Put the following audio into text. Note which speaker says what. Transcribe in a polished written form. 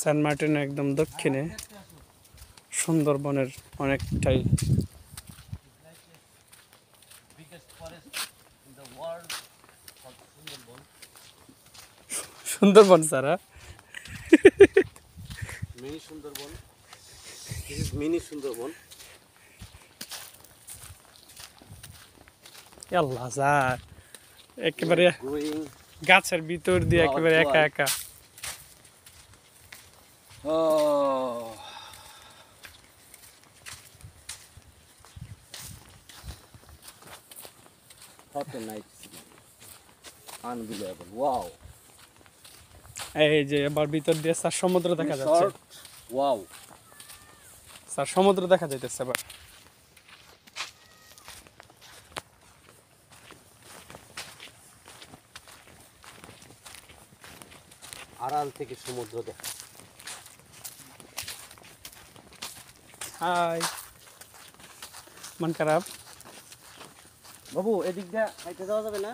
Speaker 1: Saint মার্টিনের একদম দক্ষিণে সুন্দরবনের অনেকটাই সুন্দরবন সারা
Speaker 2: mini Sundarban. This is mini Sundarban.
Speaker 1: আল্লাহ স্যার একেবারে
Speaker 2: Going.
Speaker 1: গাছের ভিতর দিয়ে একেবারে একা একা
Speaker 2: Oh. What a night scene. Unbelievable. Wow.
Speaker 1: এই যে এবার ভিতর দিয়ে স্যার সমুদ্র দেখা যাচ্ছে
Speaker 2: Resort. Wow.
Speaker 1: স্যার সমুদ্র দেখা যাইতেছে এবার
Speaker 2: আড়াল থেকে সমুদ্র দেখা।
Speaker 1: হাই মন খারাপ
Speaker 2: বাবু এদিক দিয়ে হাইটে যাওয়া যাবে না?